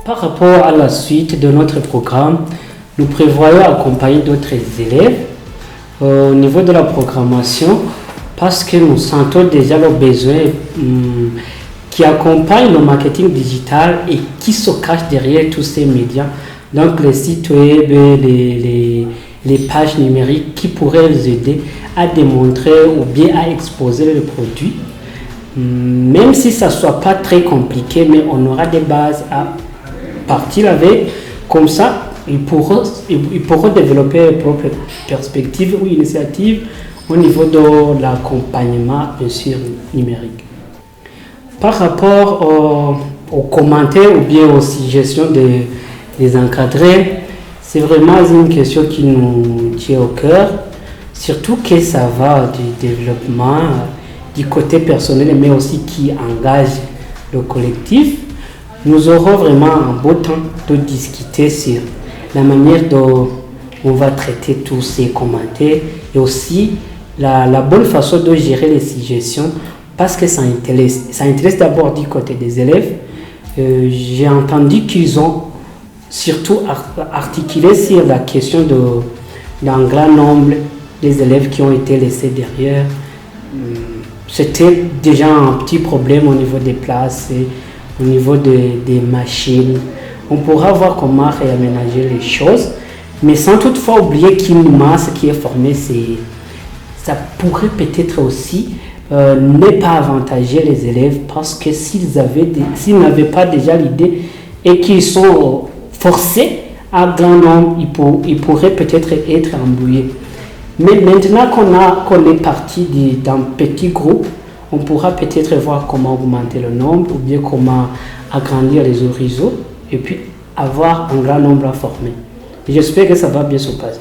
Par rapport à la suite de notre programme, nous prévoyons accompagner d'autres élèves au niveau de la programmation parce que nous sentons déjà le besoin qui accompagne le marketing digital et qui se cache derrière tous ces médias. Donc les sites web, les pages numériques qui pourraient les aider à démontrer ou bien à exposer le produit. Même si ça ne soit pas très compliqué, mais on aura des bases à partir avec. Comme ça, ils pourront développer leurs propres perspectives ou initiatives au niveau de l'accompagnement, bien sûr, numérique. Par rapport aux commentaires ou bien aux suggestions des encadrés, c'est vraiment une question qui nous tient au cœur, surtout que ça va du développement, du côté personnel, mais aussi qui engage le collectif. Nous aurons vraiment un beau temps de discuter sur la manière dont on va traiter tous ces commentaires et aussi la bonne façon de gérer les suggestions parce que ça intéresse d'abord du côté des élèves. J'ai entendu qu'ils ont surtout articulé sur la question d'un grand nombre des élèves qui ont été laissés derrière. C'était déjà un petit problème au niveau des places et au niveau des machines. On pourra voir comment réaménager les choses, mais sans toutefois oublier qu'une masse qui est formée, ça pourrait peut-être aussi ne pas avantager les élèves parce que s'ils n'avaient pas déjà l'idée et qu'ils sont forcés à grand nombre, ils pourraient peut-être être embrouillés. Mais maintenant qu'on est parti d'un petit groupe, on pourra peut-être voir comment augmenter le nombre ou bien comment agrandir les horizons et puis avoir un grand nombre à former. J'espère que ça va bien se passer.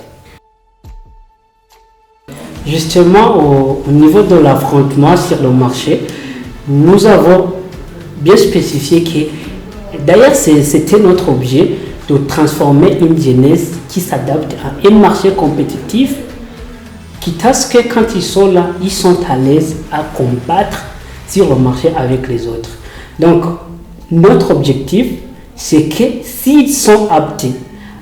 Justement, au niveau de l'affrontement sur le marché, nous avons bien spécifié que, d'ailleurs, c'était notre objet de transformer une jeunesse qui s'adapte à un marché compétitif, quitte à ce que quand ils sont là, ils sont à l'aise à combattre sur le marché avec les autres. Donc, notre objectif, c'est que s'ils sont aptes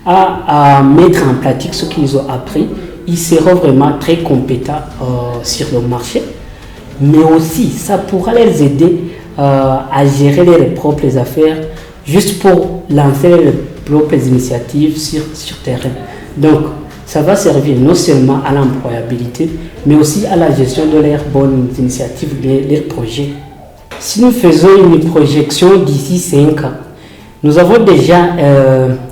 à mettre en pratique ce qu'ils ont appris, ils seront vraiment très compétents sur le marché, mais aussi ça pourra les aider à gérer leurs propres affaires juste pour lancer leurs propres initiatives sur terrain. Donc, ça va servir non seulement à l'employabilité, mais aussi à la gestion de leurs bonnes initiatives, de leurs projets. Si nous faisons une projection d'ici 5 ans, nous avons déjà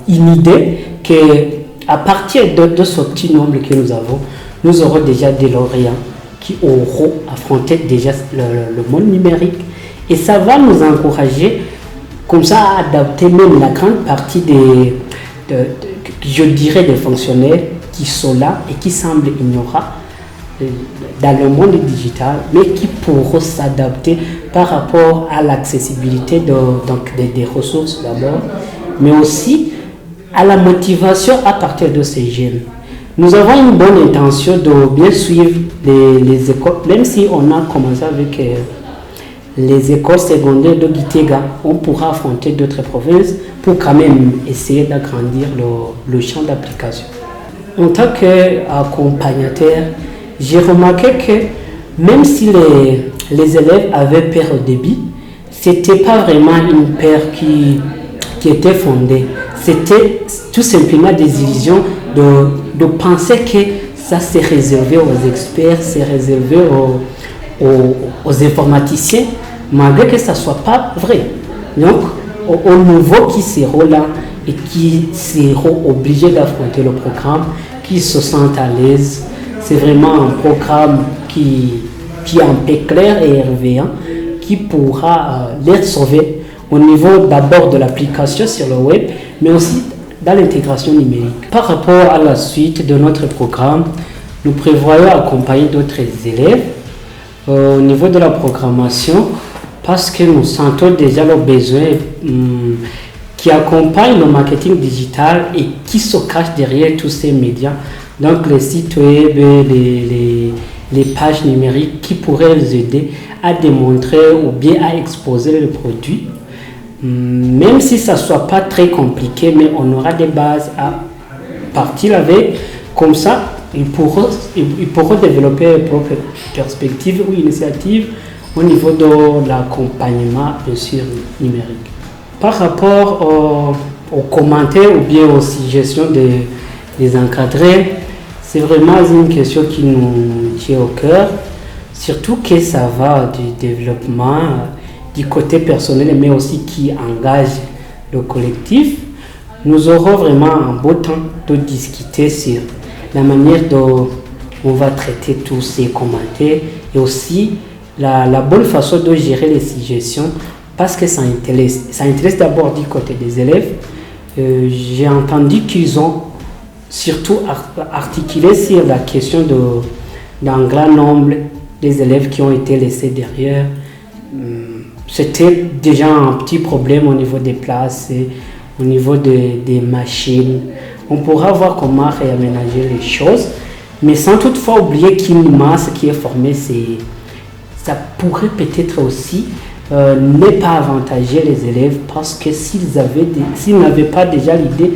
une idée qu'à partir de ce petit nombre que nous avons, nous aurons déjà des lauréats qui auront affronté déjà le monde numérique. Et ça va nous encourager comme ça à adapter même la grande partie je dirais des fonctionnaires qui sont là et qui semblent ignorants dans le monde digital, mais qui pourront s'adapter par rapport à l'accessibilité des ressources d'abord, mais aussi à la motivation à partir de ces jeunes. Nous avons une bonne intention de bien suivre les écoles, même si on a commencé avec les écoles secondaires de Gitega, on pourra affronter d'autres provinces pour quand même essayer d'agrandir le champ d'application. En tant qu'accompagnateur, j'ai remarqué que même si les élèves avaient peur au début, ce n'était pas vraiment une peur qui était fondée. C'était tout simplement des illusions de penser que ça s'est réservé aux experts, c'est réservé aux informaticiens, malgré que ça ne soit pas vrai. Donc, aux nouveaux qui seront là et qui seront obligés d'affronter le programme, qui se sentent à l'aise. C'est vraiment un programme qui est en paix clair et bienveillant, qui pourra les sauver au niveau d'abord de l'application sur le web, mais aussi dans l'intégration numérique. Par rapport à la suite de notre programme, nous prévoyons accompagner d'autres élèves au niveau de la programmation parce que nous sentons déjà le besoin qui accompagne le marketing digital et qui se cache derrière tous ces médias. Donc les sites web, les pages numériques qui pourraient les aider à démontrer ou bien à exposer le produit. Même si ça ne soit pas très compliqué, mais on aura des bases à partir avec. Comme ça, ils pourront développer leurs propres perspectives ou initiatives au niveau de l'accompagnement, bien sûr, numérique. Par rapport aux commentaires ou bien aux suggestions des encadrés, c'est vraiment une question qui nous tient au cœur, surtout que ça va du développement, du côté personnel, mais aussi qui engage le collectif. Nous aurons vraiment un beau temps de discuter sur la manière dont on va traiter tous ces commentaires et aussi la bonne façon de gérer les suggestions, parce que ça intéresse d'abord du côté des élèves. J'ai entendu qu'ils ont surtout articulé sur la question d'un grand nombre des élèves qui ont été laissés derrière. C'était déjà un petit problème au niveau des places, et au niveau des machines. On pourra voir comment réaménager les choses, mais sans toutefois oublier qu'une masse qui est formée, ça pourrait peut-être aussi ne pas avantager les élèves, parce que s'ils n'avaient pas déjà l'idée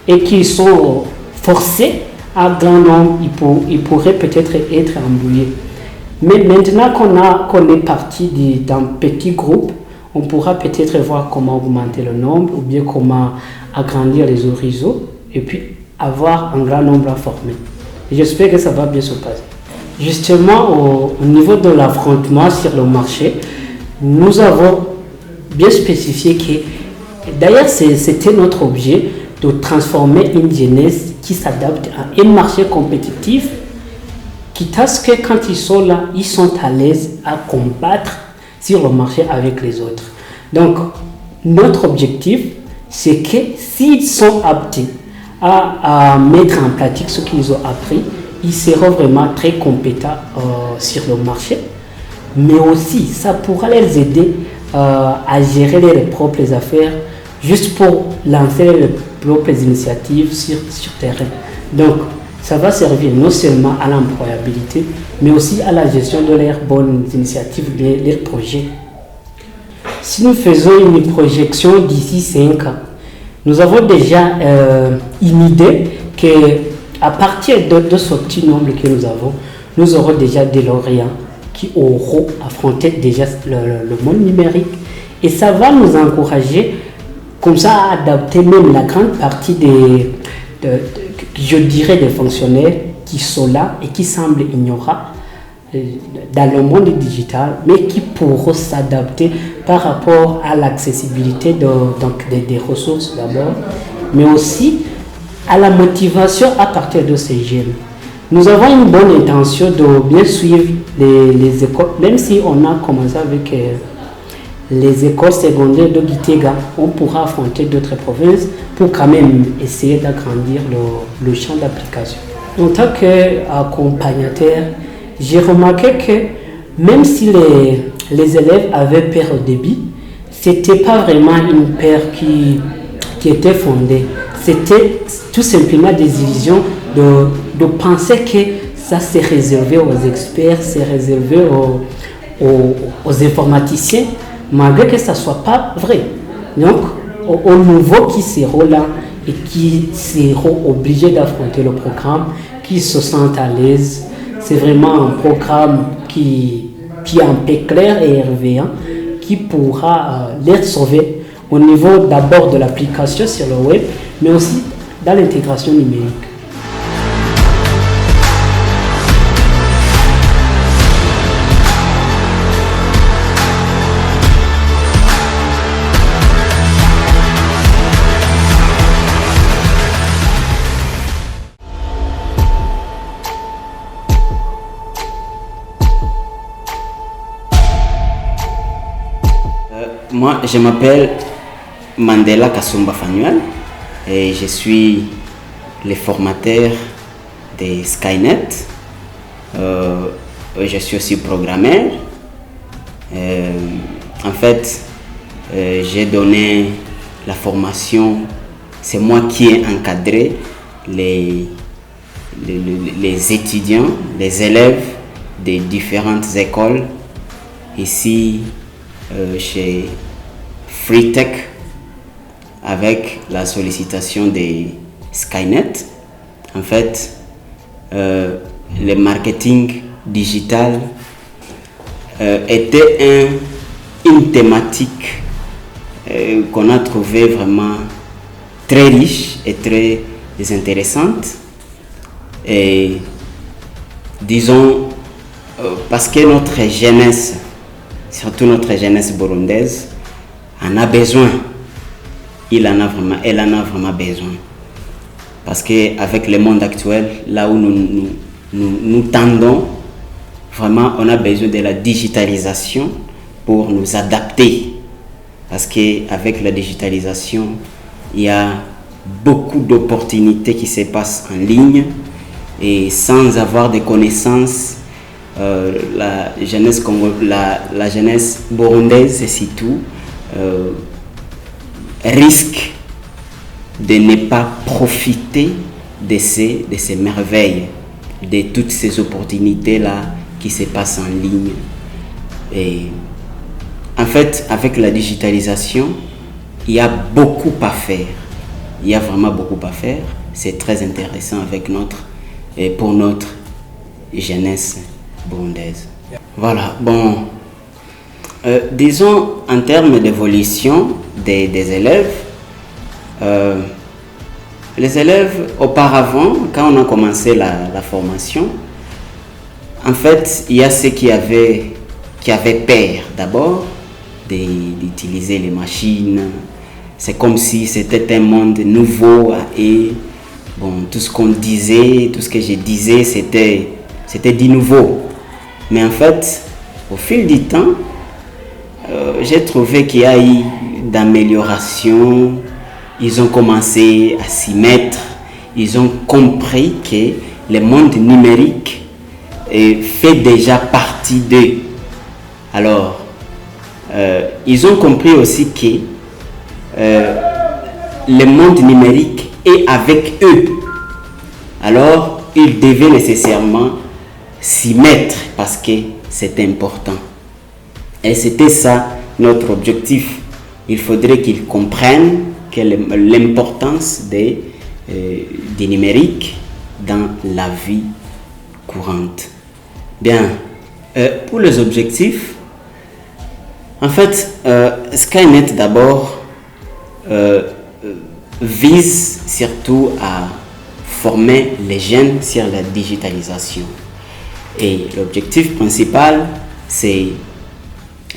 et qu'ils sont forcés à grand nombre, ils pourraient peut-être être embrouillés. Mais maintenant qu'on est parti d'un petit groupe, on pourra peut-être voir comment augmenter le nombre ou bien comment agrandir les horizons et puis avoir un grand nombre à former. J'espère que ça va bien se passer. Justement, au niveau de l'affrontement sur le marché, nous avons bien spécifié que, d'ailleurs, c'était notre objet de transformer une jeunesse qui s'adapte à un marché compétitif, quitte à ce que quand ils sont là, ils sont à l'aise à combattre sur le marché avec les autres. Donc, notre objectif, c'est que s'ils sont aptes à mettre en pratique ce qu'ils ont appris, ils seront vraiment très compétents sur le marché. Mais aussi, ça pourra les aider à gérer leurs propres affaires, juste pour lancer leurs propres initiatives sur terrain. Donc, ça va servir non seulement à l'employabilité, mais aussi à la gestion de leurs bonnes initiatives, de leurs projets. Si nous faisons une projection d'ici 5 ans, nous avons déjà une idée qu'à partir de ce petit nombre que nous avons, nous aurons déjà des lauréats qui auront affronté déjà le monde numérique. Et ça va nous encourager comme ça à adapter même la grande partie je dirais des fonctionnaires qui sont là et qui semblent ignorants dans le monde digital, mais qui pourront s'adapter par rapport à l'accessibilité des ressources d'abord, mais aussi à la motivation à partir de ces jeunes. Nous avons une bonne intention de bien suivre les écoles, même si on a commencé avec les écoles secondaires de Gitega, on pourra affronter d'autres provinces pour quand même essayer d'agrandir le champ d'application. En tant qu'accompagnateur, j'ai remarqué que même si les élèves avaient peur au début, ce n'était pas vraiment une peur qui était fondée. C'était tout simplement des illusions de penser que ça s'est réservé aux experts, c'est réservé aux informaticiens, malgré que ça ne soit pas vrai. Donc, aux nouveaux qui seront là et qui seront obligés d'affronter le programme, qui se sentent à l'aise, c'est vraiment un programme qui est un peu clair et bienveillant, qui pourra les sauver au niveau d'abord de l'application sur le web, mais aussi dans l'intégration numérique. Moi, je m'appelle Mandela Kasumba Fanuel et je suis le formateur de Skynet. Je suis aussi programmeur. En fait, j'ai donné la formation, c'est moi qui ai encadré les étudiants, les élèves des différentes écoles ici chez Free Tech avec la sollicitation de Skynet. En fait, le marketing digital était une thématique qu'on a trouvé vraiment très riche et très intéressante. Et disons, parce que notre jeunesse, surtout notre jeunesse burundaise, en a besoin. Elle en a vraiment besoin. Parce qu'avec le monde actuel, là où nous tendons, vraiment, on a besoin de la digitalisation pour nous adapter. Parce qu'avec la digitalisation, il y a beaucoup d'opportunités qui se passent en ligne. Et sans avoir des connaissances, la jeunesse burundaise, c'est tout, risque de ne pas profiter de ces merveilles, de toutes ces opportunités-là qui se passent en ligne. Et en fait, avec la digitalisation, il y a beaucoup à faire. Il y a vraiment beaucoup à faire. C'est très intéressant pour notre jeunesse burundaise. Voilà, bon. Disons, en termes d'évolution des élèves, les élèves, auparavant, quand on a commencé la formation, en fait, il y a ceux qui avaient peur d'abord d'utiliser les machines. C'est comme si c'était un monde nouveau et bon, tout ce qu'on disait, tout ce que je disais, c'était du nouveau. Mais en fait, au fil du temps, j'ai trouvé qu'il y a eu d'amélioration. Ils ont commencé à s'y mettre. Ils ont compris que le monde numérique fait déjà partie d'eux. Alors, ils ont compris aussi que le monde numérique est avec eux. Alors, ils devaient nécessairement s'y mettre parce que c'est important. Et c'était ça notre objectif. Il faudrait qu'ils comprennent l'importance du numérique dans la vie courante. Bien, pour les objectifs, en fait, Skynet d'abord vise surtout à former les jeunes sur la digitalisation. Et l'objectif principal, c'est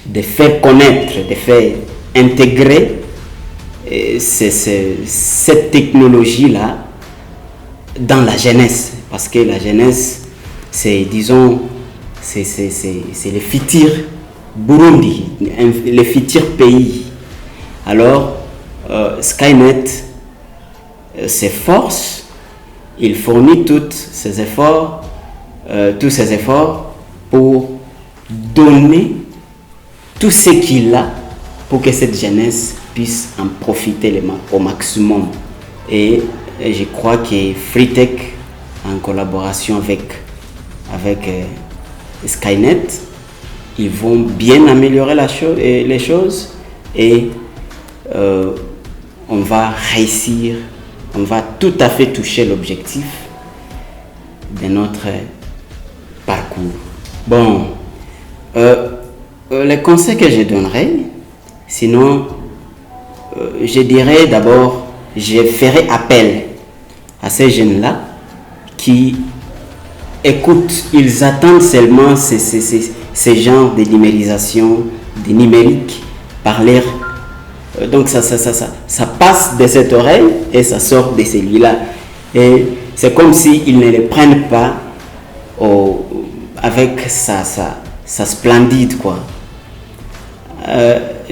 de faire connaître, de faire intégrer cette technologie-là dans la jeunesse. Parce que la jeunesse, c'est, disons, c'est le futur Burundi, le futur pays. Alors, Skynet s'efforce, il fournit tous ses efforts pour donner tout ce qu'il a pour que cette jeunesse puisse en profiter au maximum. Et je crois que FreeTech, en collaboration avec Skynet, ils vont bien améliorer les choses et on va réussir, on va tout à fait toucher l'objectif de notre parcours. Bon, les conseils que je donnerai, sinon, je dirais d'abord, je ferai appel à ces jeunes-là qui écoutent, ils attendent seulement ces genres de numérisation, de numérique par l'air. Donc ça passe de cette oreille et ça sort de celui-là. Et c'est comme s'ils ne les prennent pas avec sa splendide, quoi.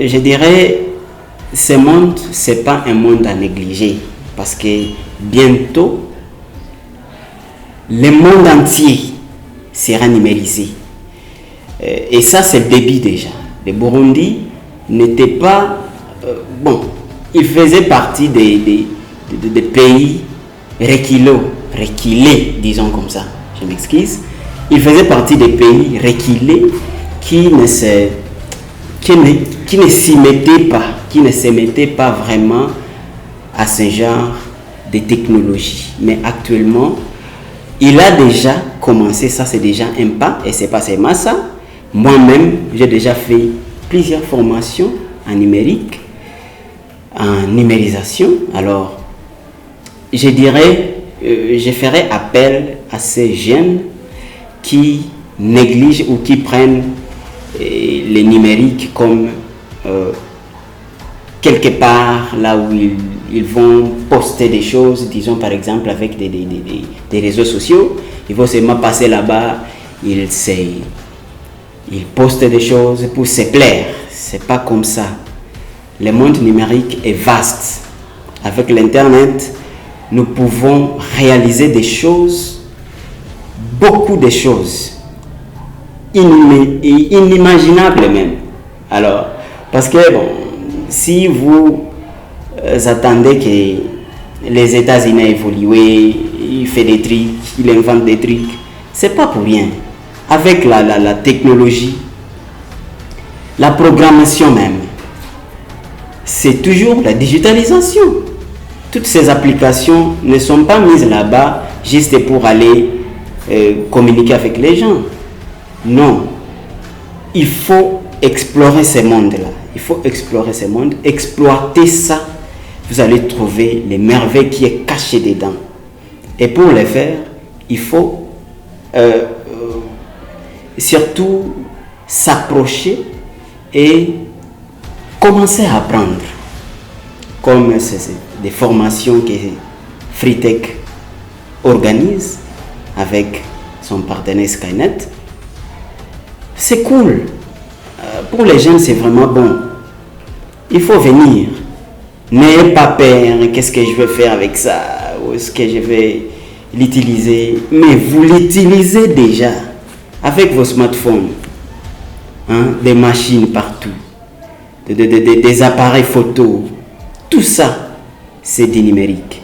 Je dirais, ce monde, c'est pas un monde à négliger parce que bientôt, le monde entier sera numérisé. Et ça, c'est le début déjà. Le Burundi n'était pas... il faisait partie des pays reculés, disons comme ça. Je m'excuse. Il faisait partie des pays reculés qui qui ne s'y mettait pas vraiment à ce genre de technologie. Mais actuellement, il a déjà commencé, ça c'est déjà un pas, et c'est pas seulement ça. Moi-même, j'ai déjà fait plusieurs formations en numérique, en numérisation. Alors, je dirais, je ferai appel à ces jeunes qui négligent ou qui prennent les numériques comme quelque part là où ils vont poster des choses, disons par exemple avec des réseaux sociaux. Ils vont seulement passer là-bas, ils postent des choses pour se plaire. C'est pas comme ça. Le monde numérique est vaste. Avec l'internet, nous pouvons réaliser des choses, beaucoup de choses, inimaginables même. Alors, parce que bon, si vous attendez que les États-Unis aient évolué, ils font des trucs, ils inventent des trucs, c'est pas pour rien. Avec la technologie, la programmation même, c'est toujours la digitalisation. Toutes ces applications ne sont pas mises là-bas juste pour aller communiquer avec les gens. Non, il faut explorer ce monde-là. Il faut explorer ce monde, exploiter ça. Vous allez trouver les merveilles qui est cachées dedans. Et pour le faire, il faut surtout s'approcher et commencer à apprendre. Comme c'est des formations que Freetech organise avec son partenaire Skynet. C'est cool. Pour les jeunes, c'est vraiment bon. Il faut venir. N'ayez pas peur. Qu'est-ce que je vais faire avec ça? Ou est-ce que je vais l'utiliser? Mais vous l'utilisez déjà avec vos smartphones. Des machines partout. Des appareils photo. Tout ça, c'est du numérique.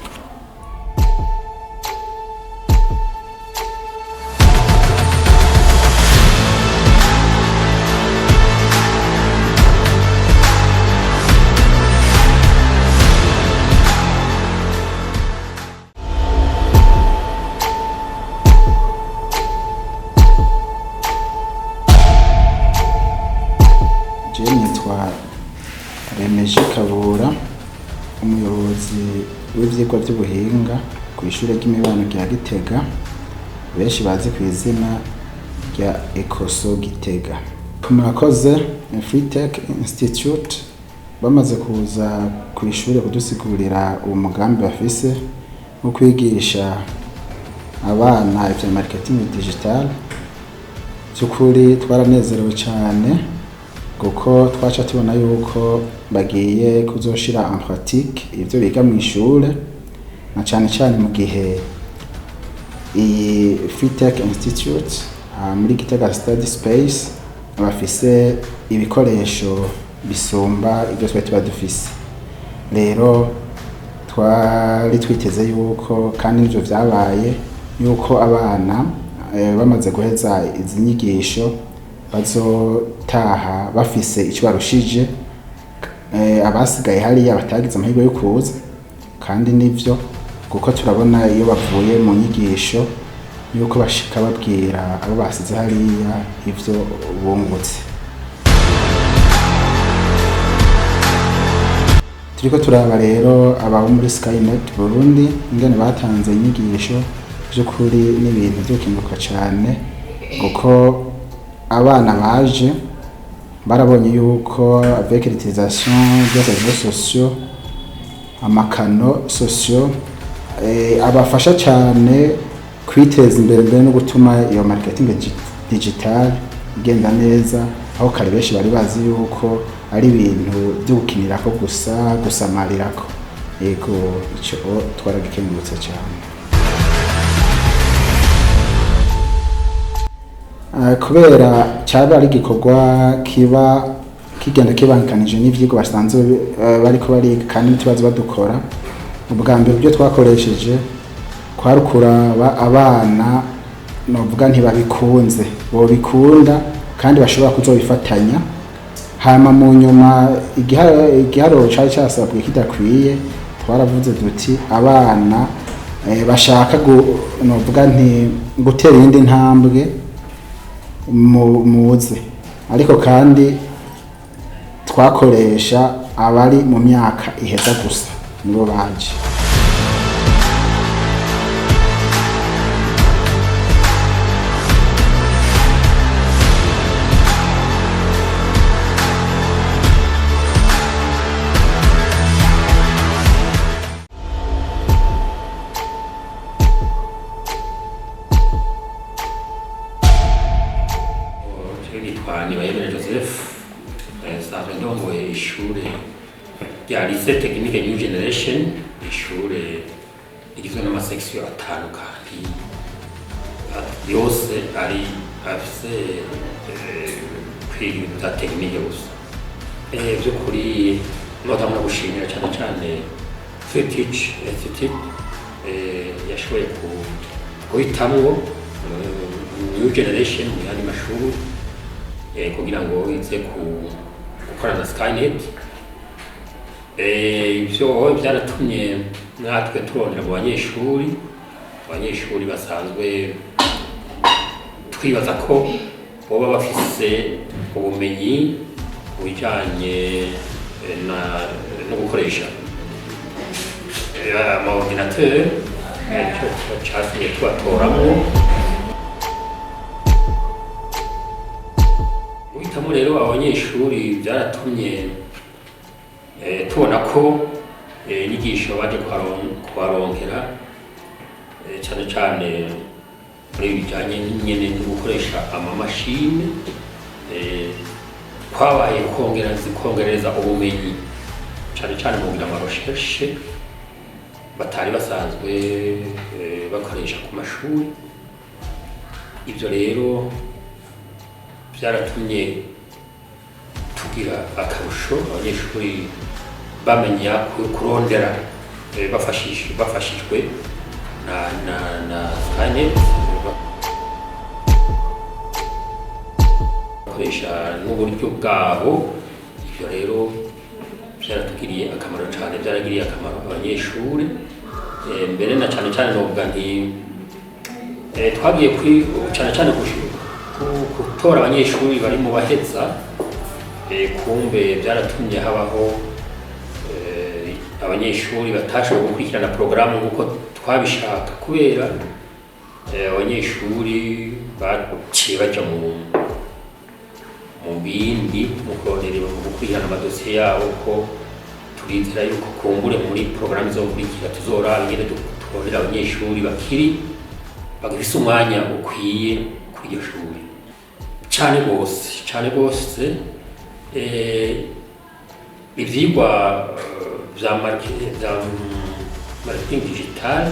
Remeje Kabura, umuyobozi w'ivyigwa by'ubuhinga ku ishuri ry'imibano rya Gitega, benshi bazi ku izina rya Ecoso Gitega. Murakoze, Freetech Institute bamaze kuza ku ishuri kudusigurira uwo mugambi bafise wo kwigisha abana ivya marketing digital. By'ukuri twaranezerewe cyane kuko twaca tubona yuko bagiye kuzoshira en pratique ivyo biga mu ishure, na cyane cyane mu gihe iyi Freetech Institute muri Gitega Study Space bafise ibikoresho bisumba ibyo twari tuba dufise. Rero twari twiteze yuko kandi nivyo vyabaye yuko abana bamaze guheza izi nyigisho bazotaha bafise icyo barushije abasigaye hariya batagize amahirwe yo kuza, kandi nivyo kuko turabona iyo bavuye mu nyigisho yuko bashika babwira abo basize hariya ivyo bungutse. Turiko turaba rero aba muri Skynet Burundi ingene batanze inyigisho by'ukuri n'ibintu byo kinguka cyane, kuko abana baje barabonye yuko avec l'utilisation des réseaux sociaux, amakano sociaux abafasha cyane kwiteza imbere mbere no gutuma iyo marketing digital igenda neza, aho kare benshi bari bazi yuko ari ibintu byo gukinirako gusa gusamarirako. Yego ico twaragikengurutse cyane. Kubera cyaba ari gikorwa kiba kigenda kibankanije n'ivyigwa basanzwe bariko bariga kandi n'itubazo badukora. Ubwa mbere byo twakoresheje kwarukura abana novuga ntibabikunze, bo bikunda kandi bashobora kuzobifatanya, hama mu nyuma igiharo cari casabwe kidakwiye twaravuze duti abana bashaka novuga nti gutera iyindi ntambwe muze, ariko kandi twakoresha abari mu myaka iheza gusa nibo baje. Nibayemere Joseph nsanzwe ndongoye ishure rya Lycée Technique New Generation, ishure rigizwe n'amasection atanu kandi yose ari afise kwiga ibintu vya tekinike gusa. Vy'ukuri notamwe gushimira cane cane Fetich Institute yashoboye guhitamwo New Generation mu yandi mashuri kugira ngo ize gukorana na Skynet. Ivyo byaratumye natwe turondera mu banyeshuri basanzwe twibaza ko boba bafise ubumenyi bujanye no gukoresha amaordinateur, ico catumye tubatoramwo. Guhitamo rero abanyeshuri byaratumye tubona ko inyigisho baje kubaronkera cyane cyane muri bijyanye nyine no gukoresha amamashini kwabaye kongereza ubumenyi cyane cyane mu kugira amarecherche batari basanzwe bakoresha ku mashuri. Ibyo rero byaratumye tugira akarusho, abanyeshuri bamenya kurondera bafashijwe na Skynet, bakoresha n'uburyo bwabo. Ibyo rero byaratugiriye akamaro cyane, byaragiriye akamaro abanyeshuri. Mbere na cyane cyane novuga nti twagiye cyane cyane gutora abanyeshuri bari mu baheza, kumbe byaratumye habaho abanyeshuri batashoboye gukurikirana porogaramu nk'uko twabishaka, kubera abanyeshuri baciye baja mu bindi mu gukurikirana amadosiye yabo, ko turizera yuko kumbure muri porogaramu izokurikira tuzoraba ingene twonera abanyeshuri bagifise umwanya ukwiye kuri iryo shuri. Cyane rwose ivyigwa vya marketing digital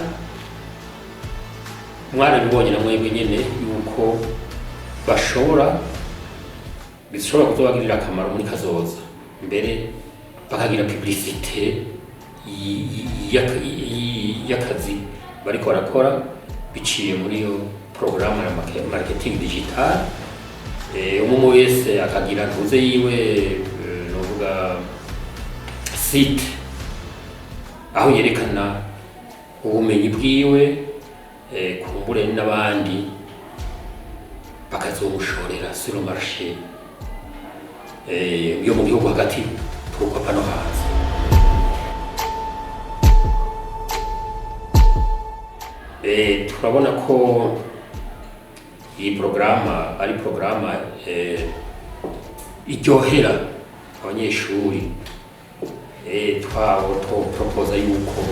mwarabibonye na mwebwe nyene yuko bishobora kuzobagirira akamaro muri kazoza, mbere bakagira publicité y'akazi bariko barakora biciye muri iyo programme ya marketing digital. Umwe wese akagira ntuze yiwe novuga site aho yerekana ubumenyi bwiwe, kumbure n'abandi bakazomushorera sur le marché yo mu gihugu hagati twuko no hanze. Turabona ko iyi porogaramu ari porogaramu iryohera abanyeshuri. Twaporopoza yuko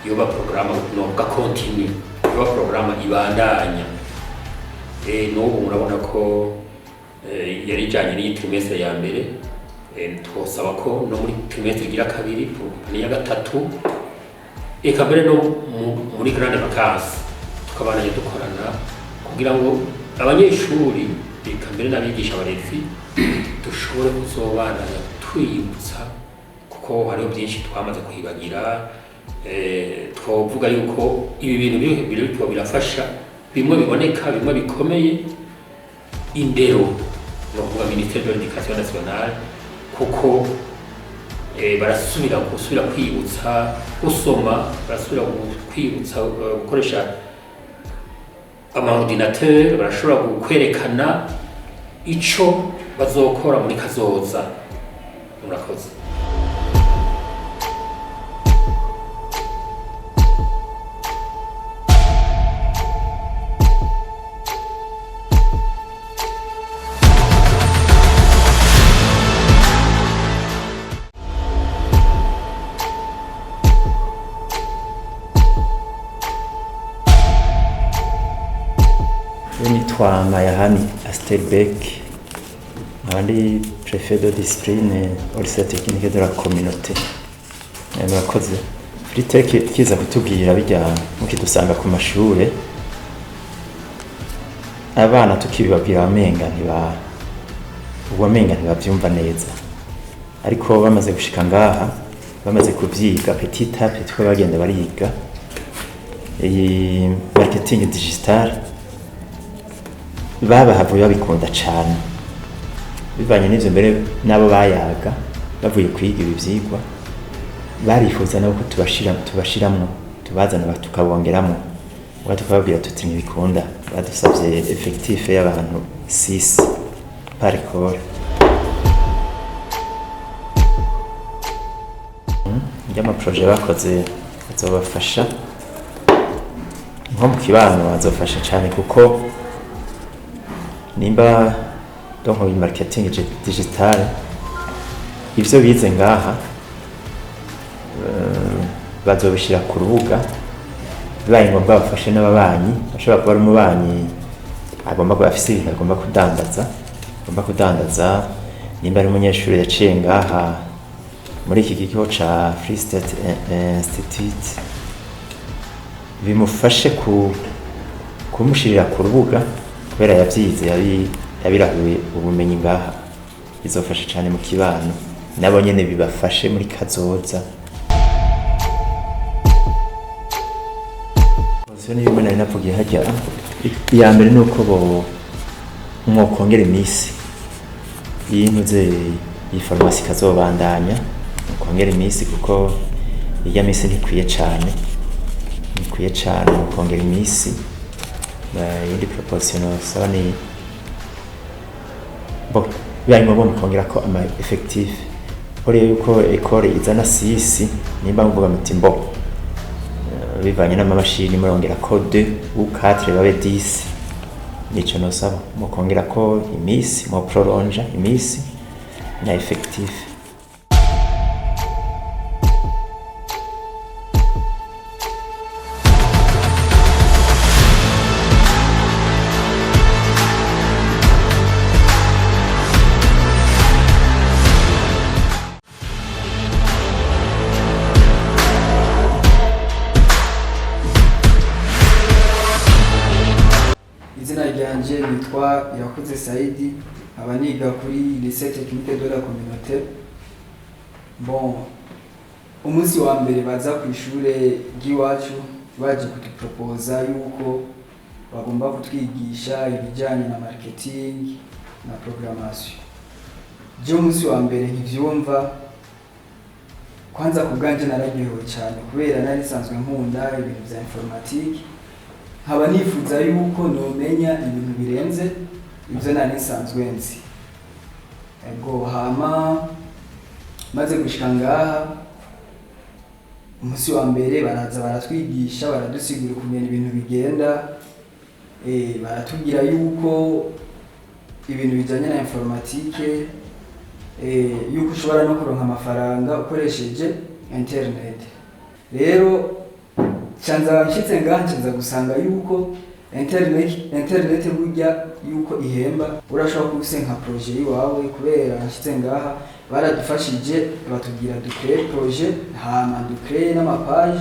yoba porogaramu novuga continue, yoba porogaramu ibandanya. N'ubu murabona ko yari ijyanye n'iyi trimestre ya mbere, twosaba ko no muri trimestre igira kabiri n'iya gatatu, eka mbere no muri grande vacances tukabandanya dukorana kugira ngo abanyeshuri eka mbere n'abigisha abarezi dushobore kuzobandanya twiyibutsa, kuko hariho byinshi twamaze kwibagira. Twavuga yuko ibi bintu biriko birafasha, bimwe biboneka, bimwe bikomeye. Indero no kuvuga ministère de l'éducation nationale kuko barasubira kwibutsa gusoma, barasubira kwibutsa gukoresha amaordinateur, barashobora kwerekana ico bazokora muri kazoza. Murakoze. Nitwa Mayahani Astelbeck, abandi préfet de discipline au lycée technique de la communauté. Murakoze. Friteke kiza kutubwira bijya mukidusanga ku mashure. Abana tukibabwira amenga ntibavyumva neza. Ariko bamaze gushika ngaha, bamaze kuvyiga petit à petit bagenda bariga. Marketing digital bahavuye babikunda cyane, bivanye n'ivyo mbere nabo bayaga bavuye kwiga ibi vyigwa, barifuza nabo ko tubashiramwo, tubazana tukabongeramo, tukababwira tuti ntibikunda, badusavye effectif y'abantu 6 par école. Njyama projet bakoze azobafasha nko mu kibano, azofasha cyane kuko nimba donc mu marketing digital ivyo bize ngaha bazobishira ku rubuga, bibaye ngombwa bafashe n'ababanyi, bashobora kuba ari umubanyi agomba kuba afise ibintu agomba kudandaza, nimba ari umunyeshuri yaciye ngaha muri iki kigo ca Free State Institute, bimufashe kumushirira ku rubuga kubera yavyize yabirahuye ubumenyi ngaha, bizofasha cyane mu kibano, nabo nyene bibafashe muri kazoza. Ni bimwe nari navugiye hajya, iya mbere ni uko mwokongera iminsi y'intuze iyi farumasi ikazobandanya, mwokongera iminsi kuko iya minsi ntikwiye cyane, mwokongera iminsi. Yindi proportional saba ni bibaye ngombwa mukongera ko ama effectif, uriye yuko ekole izana 6, nimba mvuga muti bivanye n'amamashini murongera ko 2 ou 4 babe 10, nico nosaba mukongera ko imisi, mu prolonge imisi na effectif. Izina ryanje nitwa Irakoze Saidi, abaniga kuri lycée technique de la communauté. Umunsi wa mbere baza ku ishure ry'iwacu baje kutuproposa yuko bagomba kutwigisha ibijyanye na marketing na programmation. Je umunsi wa mbere nkivyumva, kwanza kubganje nararyohewe cyane kubera nari sanzwe nkunda ibintu bya informatique, nkaba nifuza yuko nomenya ibintu birenze ibyo nari sanzwe nzi. Ego hama maze gushika ngaha, umunsi wa mbere baraza baratwigisha, baradusigura kumenya ibintu bigenda, baratubwira yuko ibintu bijanye na informatique, yuko ushobora no kuronka amafaranga ukoresheje internet. Rero chanza nshitse nza gusanga yuko internet burya yuko ihemba, urashobora kubisenka projet iwawe, kubera nshitse ngaha baradufashije batubwira ducree projet, hama ducree n'amapage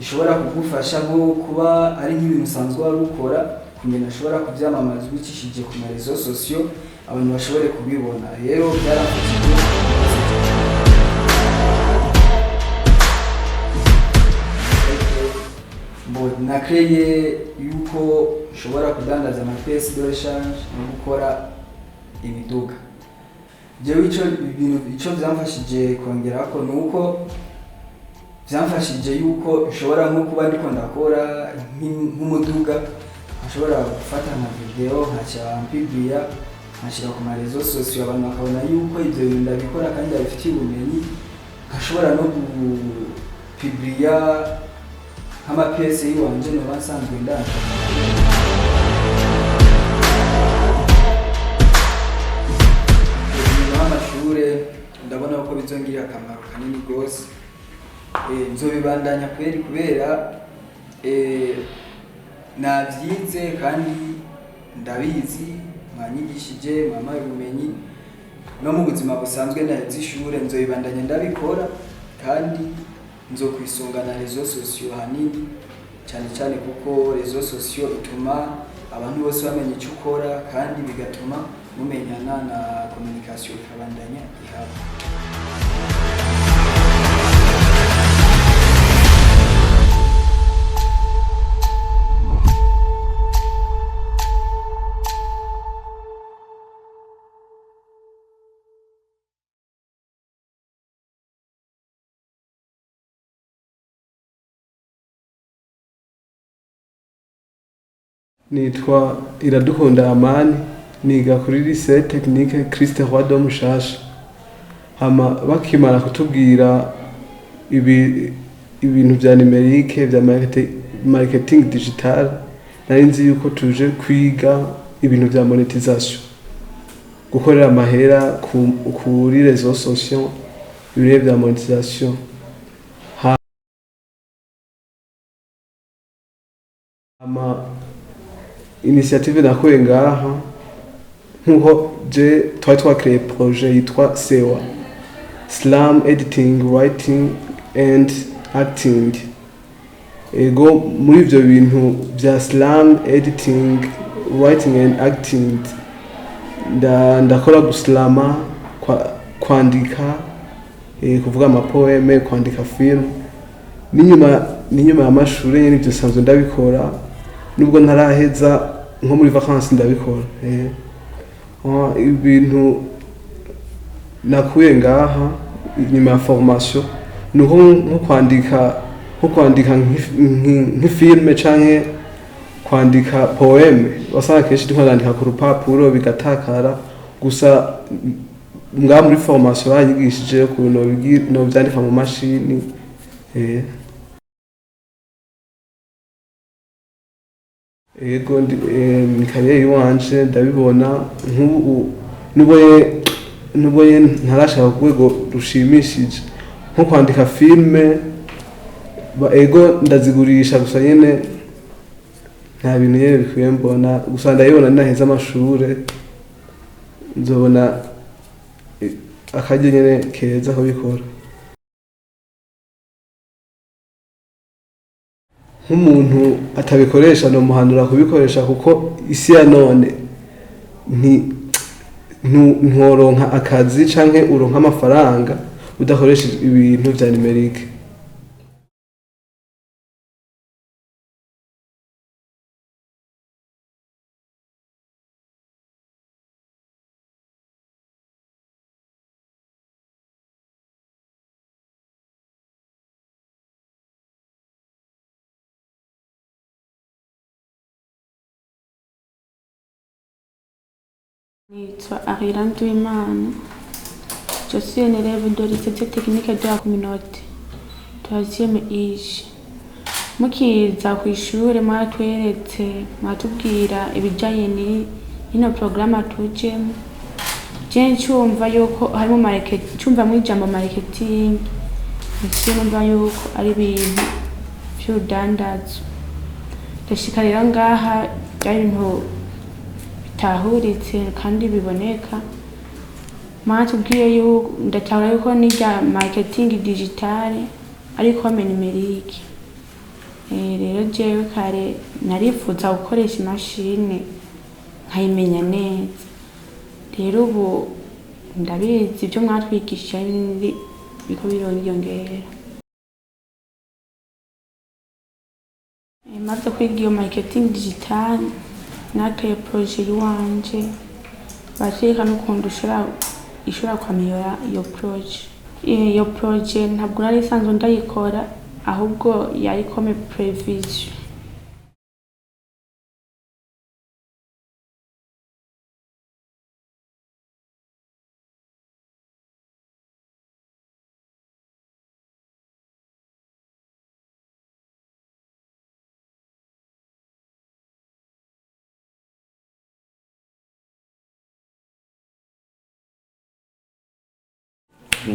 ishobora kugufasha nko kuba ari nk'ibintu usanzwe wari ukora, kumenya ushobora kuvyamamaza ubicishije ku marezo sociaux, abantu bashobore kubibona. Rero byarafashije na créer yuko ushobora kudandaza ama pièces de rechange no gukora imiduga. Jewe ico byamfashije kongera ko nuko byamfashije yuko nshobora nko kuba ndiko ndakora nk'umuduga, nshobora gufata nka video nkaca mpibia nkashira ku marezo sosiyo, abantu bakabona yuko ibyo bintu ndabikora kandi abifitiye ubumenyi, nkashobora no gupibia nk'amapiyese yiwanje no basanzwe ndanga. Amashure ndabona ko bizongirira akamaro kanini gose, nzobibandanya kweri kubera navyize kandi ndabizi, mwanyigishije mwampaye ubumenyi, no mu buzima busanzwe naheze ishure nzobibandanya ndabikora, kandi nzokwisunga na rezo sosiyo hanini cyane cyane kuko rezo sosiyo ituma abantu bose bamenya icyo ukora kandi bigatuma mumenyana na communication ikabandanya ihaba. Nitwa Iradukunda Amani, niga kuri lycée technique Christ Roi de Mushasha. Hama bakimara kutubwira ibintu vya numerique vya marketing digital, nari nzi yuko tuje kwiga ibintu vya monétisation, gukorera amahera kuri réseaux sociaux, ibintu vya monétisation. Hama initiative nakuye ngaha nkuko je twacreate projet yitwa SEWA, Slam Editing, Writing and Acting. Ego muri ivyo bintu vya Slam Editing, Writing and Acting ndakora guslama, kwandika, kuvuga amapoeme, kwandika film. Ninyuma y'amashuri nyene ivyo sanzwe ndabikora, nubwo ntaraheza nko muri vacances ndabikora. Ibintu nakuye ngaha nyuma ya formation nuko kwandika nk'ifilme canke kwandika poeme, wasanga kenshi ndiko ndandika ku rupapuro bigatakara, gusa ngaha muri formation banyigishije ukuntu no vyandika mu mashini. Ego ni kariyeri wanje ndabibona nk'ubu nubwo ntarashaka ku rwego rushimishije nko kwandika filme, ego ndazigurisha gusa nyene nta bintu nyene bikwiye mbona, gusa ndabibona naheza amashure nzobona akaryo nyene keza kubikora. Nk'umuntu atabikoresha no muhanura kubikoresha, kuko isi ya none ntoronka akazi canke uronka amafaranga udakoresha ibintu vya numerique. Nitwa Ariane Duimana. Je suis un élève de lycée technique de la communauté, 3e age. Mukiza ku ishure mwatubwira ibijanye n'ino programme tujemo. Je ncumva yuko harimo marketing, cumva mu ijambo marketing, ncumva yuko ari ibintu by'urudandazo. Ndashika rero ngaha byari ibintu bitahuritse kandi biboneka. Mwatubwiye yuko ndatahura yuko n'irya marketing digital ariko numerique. Rero jewe kare narifuza gukoresha imashini nkayimenya neza. Rero ubu ndabizi ibyo mwatwigisha biko birongera. Maze kwiga iyo marketing digital, nakreye projet wanje bashika n'ukuntu ishobora kwamiyora iyo proje ntabwo nari isanzwe ndayikora ahubwo yari comme prévision.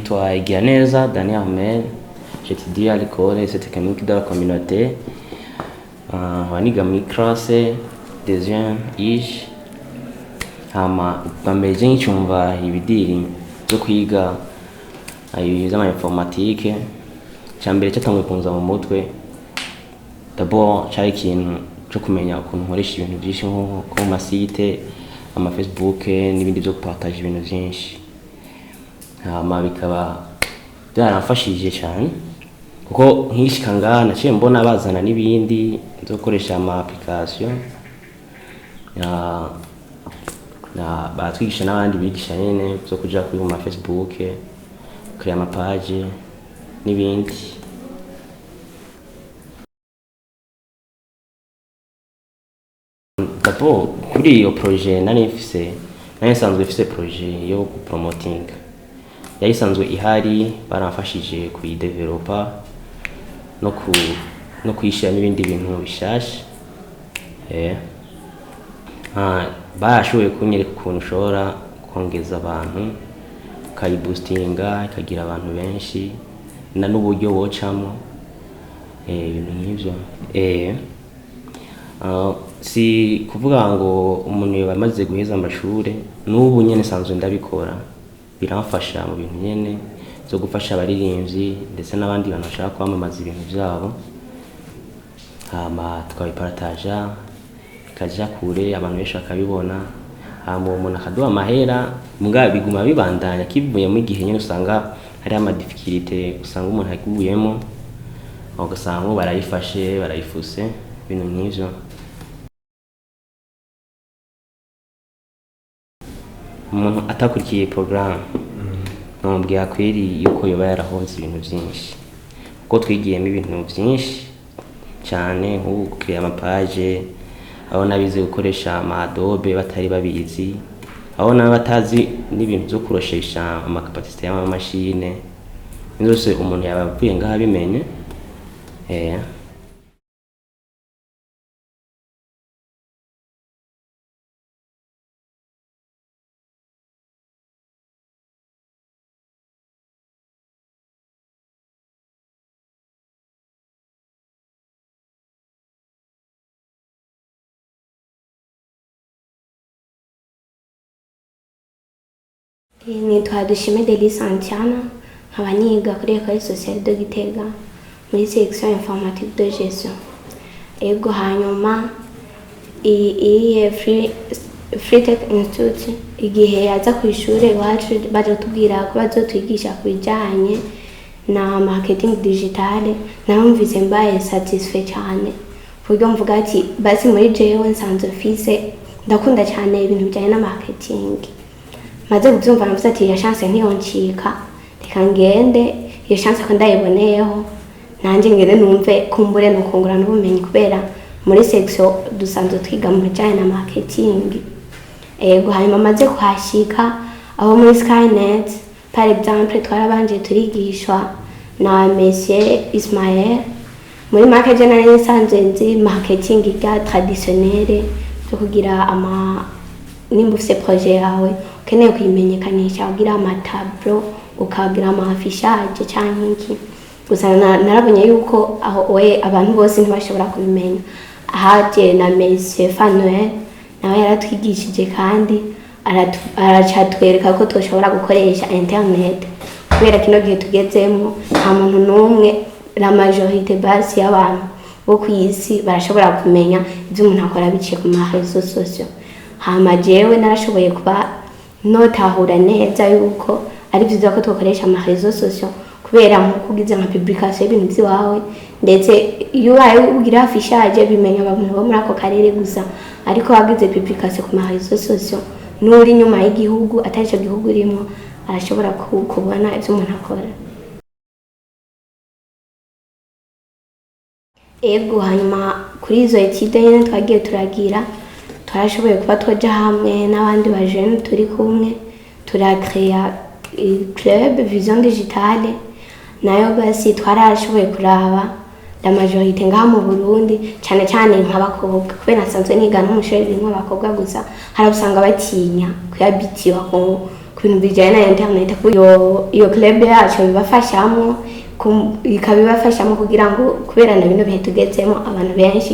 Toi, Gianeza, Daniel Ahmed, j'étudie à l'école et technique de la communauté. Waniga muri classe deuxième ije. Bambere je ncumva ibidiri byo kwiga z'ama informatique. Cyambere cyatanguye kunza mu mutwe. D'abord cyari ikintu cyo kumenya ukuntu nkoresha ibintu byinshi nko ku masite, ama Facebook n'ibindi byo partage ibintu byinshi. Bikaba byaramfashije cyane kuko nkishika ngaha naciye mbona bazana n'ibindi byo gukoresha ama application batwigisha n'abandi bigisha nyene byo kuja kuri ma Facebook, create ama page n'ibindi. D'abord kuri iyo projet nari nsanzwe mfise projet yo promoting yayisanzwe ihari, baramfashije kuyidevelopa no kuyishira n'ibindi bintu bishasha. Bashoboye kunyereka ukuntu ushobora kongeza abantu ukayiboostinga ikagira abantu benshi n'uburyo wocamo ibintu nk'ivyo. Si kuvuga ngo umuntu yamaze guheza amashure n'ubu nyene sanzwe ndabikora, biramfasha mu bintu nyene zo gufasha abaririmbyi ndetse n'abandi bantu bashaka kwamamaza ibintu byabo. Tukabiparataja bikaja kure, abantu benshi bakabibona, umuntu akaduha amahera, mbwa biguma bibandanya kivuye mu gihe nyene usanga hari ama difficulté, usanga umuntu akiguyemo ugasanga barayifashe barayifuse ibintu nk'ivyo. Umuntu atakurikiye programme nambwira kweri yuko yoba yarahonze ibintu byinshi kuko twigiyemo ibintu byinshi cyane nko gukira ama page, aho nabize gukoresha ama Adobe batari babizi, aho batazi n'ibintu byo kuroshesha ama capacité y'ama machine, nzose umuntu yabavuye ngaha bimenye. Nitwa Dushime Delice Antiana, nkaba niga kuri École Sociale de Gitega muri section informatique de gestion. Ego hanyuma iyi Free Tech Institute igihe yaza ku ishure iwacu baje tubwira ko bazotwigisha kubijanye na marketing digital, narumvise mbaye satisfait cyane kuburyo mvuga ati basi muri jewe nsanzwe mfise ndakunda cyane ibintu bijanye na marketing. Maze kubyumva navuze ati iyo chance ntiyoncika, reka ngende iyo chance ko ndayiboneyeho nanjye ngere numve kumbure no kungurana ubumenyi kubera muri section dusanzwe twiga mu bijanye na marketing. Hanyuma maze kuhashika aho muri Skynet par exemple twarabanje turigishwa na Monsieur Ismaël muri marketing nari nsanzwe nzi marketing ya traditionnelle cyo kugira ama nimba ufise projet yawe ukeneye kuyimenyekanisha ugira ama tableau ukagira ama affichage cyangwa iki. Gusa narabonye yuko aho abantu bose ntibashobora kubimenya. Ahaje na Monsieur Fanuel nawe yaratwigishije kandi aracatwereka ko tushobora gukoresha internet kubera kino gihe tugezemo nta muntu n'umwe, la majorité basi y'abantu bo kwisi barashobora kumenya ibyo umuntu akora biciye ku ma réseaux sociaux. Hama jewe narashoboye kuba notahura neza yuko ari byiza ko tukoresha ama réseaux sociaux kubera nko kugize nka publication y'ibintu byiwawe, ndetse iyo ugira affichage bimenya abantu bo muri ako karere gusa, ariko wagize publication ku ma réseaux sociaux n'uri inyuma y'igihugu atari icyo gihugu urimo arashobora kubona ibyo umuntu akora. Ego hanyuma kuri izo etide nyine twagiye turagira twarashoboye kuba twaja hamwe n'abandi bajene turi kumwe turakrea club vision digitale, nayo basi twarashoboye kuraba la majorité ngaha mu Burundi cyane cyane nk'abakobwa, kubera nasanzwe niga n'umushere rimwe abakobwa gusa hari usanga batinya kuyabitiwa ku bintu bijyanye na internet. Iyo club yacu bibafashamo ikabibafashamo kugira ngo kubera na bino bihe tugezemo abantu benshi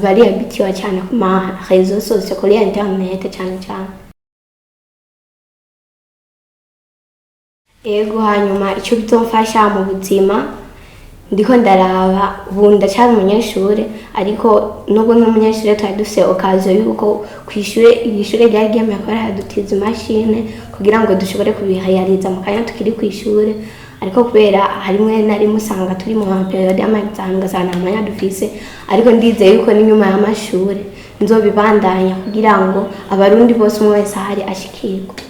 bariyabitiwa cyane ku ma réseaux sociaux kuri internet cyane cyane. Ego hanyuma icyo bizomfasha mu buzima ndiko ndaraba ubu ndacyari umunyeshuri, ariko nubwo nk'umunyeshuri twari dufite okaziyo y'uko kwishure ishure ryari ryemeye ko radutiza imashine kugira ngo dushobore kubihayariza mu kanya tukiri ku ishure, ariko kubera harimwe na rimwe usanga turi mu periode y'amazanga nta mwanya dufise, ariko ndizeye yuko n'inyuma y'amashuri nzobibandanya kugira ngo abarundi bose umwe wese ahari ashikirwe.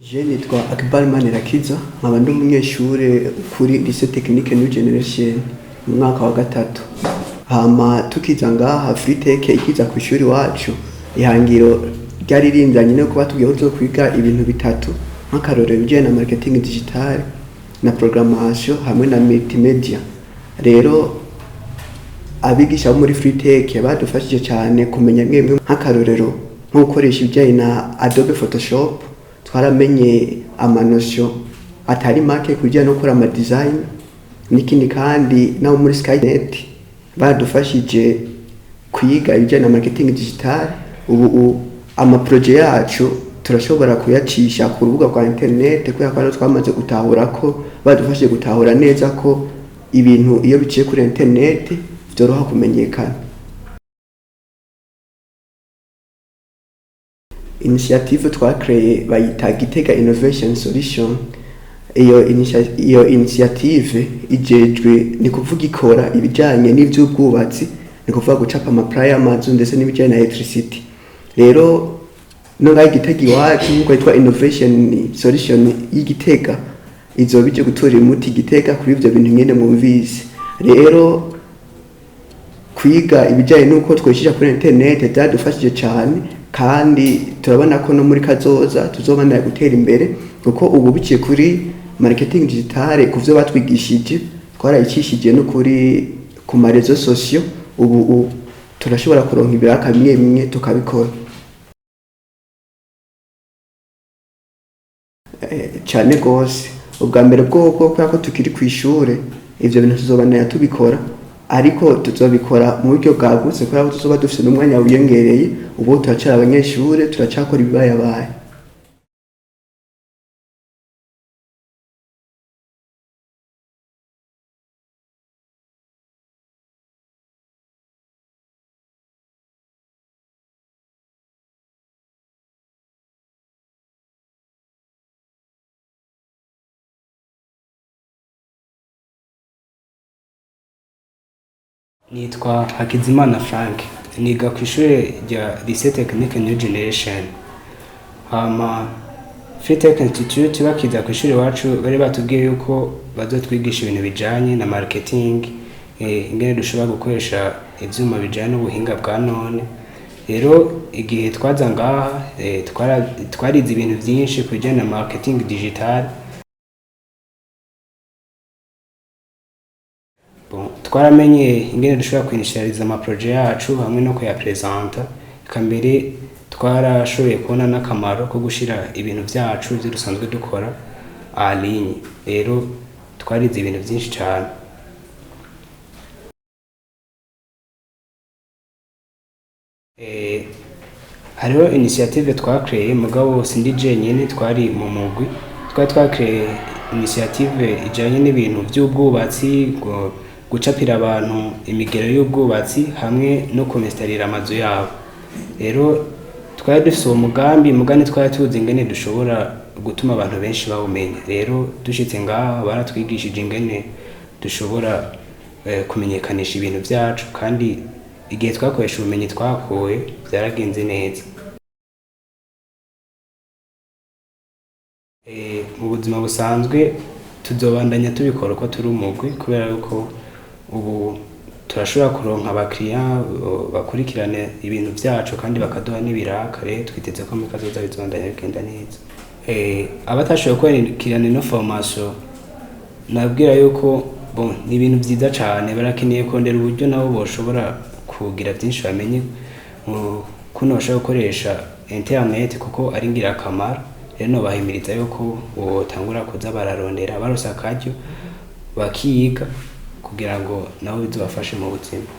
Je nitwa Akbar Manirakiza, nkaba ndi umunyeshure kuri lycée technique New Generation mu mwaka wa gatatu. Hama tukiza ngaha Fritech ikiza ku ishuri wacu, ihangiro ryari rinzanye no kuba tugiye zo kwiga ibintu bitatu nk'akarorero bijyanye na marketing digital na programmation hamwe na multimedia. Rero abigisha bo muri Fritech badufashije cyane kumenya mwemwe nk'akarorero nko gukoresha ibijyanye na Adobe Photoshop, twaramenye amanosyo atari make kujya no gukora ama design n'ikindi, kandi nabo muri Skynet badufashije kwiga ibijyanye na marketing digital. Ubu ama projet yacu turashobora kuyacisha ku rubuga rwa internet kubera ko twamaze gutahura ko badufashije gutahura neza ko ibintu iyo biciye kuri internet byoroha kumenyekana. Initiative twakreye bayita Gitega Innovation Solution. Iyo initiative ijejwe ni kuvuga ikora ibijyanye n'iby'ubwubatsi, ni kuvuga gucapa amaplaya y'amazu ndetse n'ibijyanye na electricity. Rero no ngaho Gitega iwacu nk'uko yitwa Innovation Solution y'Igitega izo bije gutora umuti Gitega kuri ibyo bintu nyine mwumvise. Rero kwiga ibijyanye n'uko tweshisha kuri internet byadufashije cyane, kandi turabona ko no muri kazoza tuzobana gutera imbere, kuko ubu biciye kuri marketing digital kuvyo batwigishije twarayicishije no kuri ku marezo sociaux. Ubu turashobora kuronka ibiraka bimwe bimwe tukabikora cyane gose. Ubwa mbere bwo ko tukiri ku ishure ivyo bintu tuzobana tubikora, ariko tuzobikora mu buryo bwagutse kubera ko tuzoba dufite n'umwanya wiyongereye. Ubu turacara abanyeshure turacakora ibibayabaye. Nitwa Hakizimana Frank, niga ku ishuri rya Lycée Technique New Generation. Hama Fritech Institute bakiza ku ishuri wacu bari batubwiye yuko bazotwigisha ibintu bijanye na marketing, ingene dushobora gukoresha ivyuma bijanye n'ubuhinga bwa none. Rero igihe twaza ngaha twarize ibintu byinshi kujanye na marketing digital. Twaramenye ingene dushobora kwinishiriza ama projet yacu hamwe no kuyapresenta, kambere twarashoboye kubona n'akamaro ko gushira ibintu byacu byo dusanzwe dukora en ligne. Rero twarize ibintu byinshi cyane. Hariho initiative twakreye mugabo sindi jenyine, twari mu mugwi twakreye initiative ijanye n'ibintu by'ubwubatsi gucapira abantu imigero y'ubwubatsi hamwe no kumestarira amazu yabo. Rero twari dufise uwo mugambi mugani twari tuzi ingene dushobora gutuma abantu benshi bawumenya. Rero dushitse ngaha baratwigishije ingene dushobora kumenyekanisha ibintu vyacu, kandi igihe twakoresha ubumenyi twakuye byaragenze neza. Mu buzima busanzwe tuzobandanya tubikora uko turi umugwi, kubera yuko ubu turashobora kuronka abakiriya bakurikirane ibintu vyacu kandi bakaduha n'ibiraka. Rero twiteze ko muri kazoza bizobandanya bigenda neza. Abatashoboye gukurikirana ino formation nabwira yuko ni ibintu vyiza cane, barakeneye kondera uburyo nabo boshobora kugira byinshi bamenye kuno bashobora gukoresha internet kuko ari ngirakamaro. Rero nobahimiriza yuko botangura kuza bararondera barose akaryo bakiga kugira ngo nabo bizobafashe mu buzima.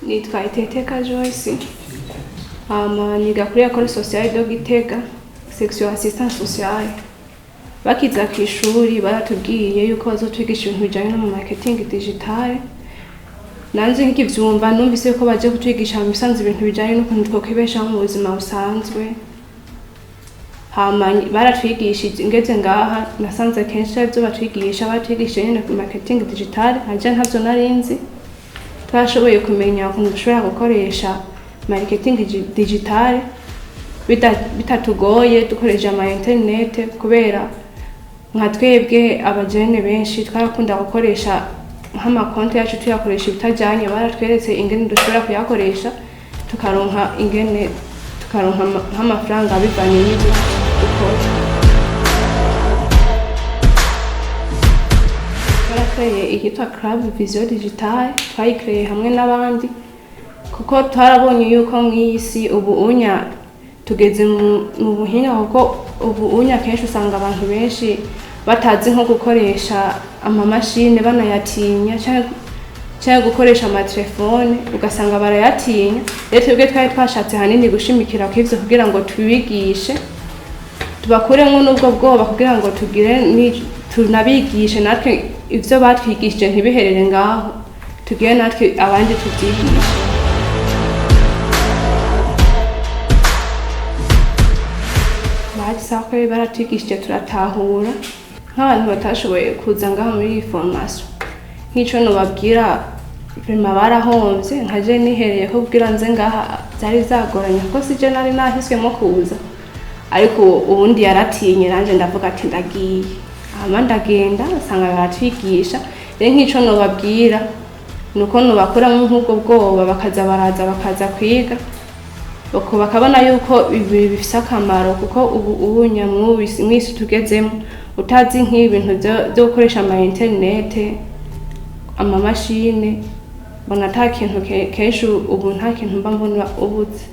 Nitwa Iteteka Joyce, niga kuri Ecole Sociale de Gitega, section assistance sociale. Bakiza ku ishuri baratubwiye yuko bazotwigisha ibintu bijanye no mu marketing digital. Nanje nkivyumva numvise ko baje kutwigisha mu bisanzwe ibintu bijanye n'ukuntu twokwibeshaho mu buzima busanzwe. Baratwigishije ngeze ngaha nasanze kenshi ivyo batwigisha nyene ku marketing digital aje ntavyo narinzi. Twashoboye kumenya ukuntu dushobora gukoresha marketing digital bitatugoye dukoresha ama internet, kubera nka twebwe abajene benshi twarakunda gukoresha nk'amakonti yacu tuyakoresha ibitajanye. Baratweretse ingene dushobora kuyakoresha tukaronka nk'amafaranga bivanye n'ibyo dukora. Twarakeye igitwa Club Vision Digital, twayikreye hamwe n'abandi kuko twarabonye yuko mw'isi ubu unya tugeze mu buhinga, kuko ubu unya kenshi usanga abantu benshi batazi nko gukoresha amamashine banayatinya cyangwa gukoresha amatelefone ugasanga barayatinya. Rero twebwe twari twashatse hanini gushimikira ku ivyo kugira ngo tubigishe tubakuremwo n'ubwo bwoba, kugira ngo tunabigishe natwe ivyo batwigishije ntibiherere ngaho, tugire natwe abandi tuvyigishe. Bagisakwe baratwigishije turatahura. Nk'abantu batashoboye kuza ngaho muri iyi formation, nk'ico nobabwira prima barahomvye, nkaje nihereye ko kugira nze ngaha byari zagoranye kuko sije nari nahiswemo kuza, ariko ubundi yaratinye nanje ndavuga ati ndagiye. Ndagenda nsanga baratwigisha. Rero nk'ico nobabwira nuko nobakuramo nk'ubwo bwoba bakaza kwiga bakabona yuko ibi bifise akamaro, kuko ubu ubunya mw'isi tugezemo utazi nk'ibintu byo gukoresha ama internet amamashine, bona ata kintu kenshi ubu nta kintu mba mbona ubuze.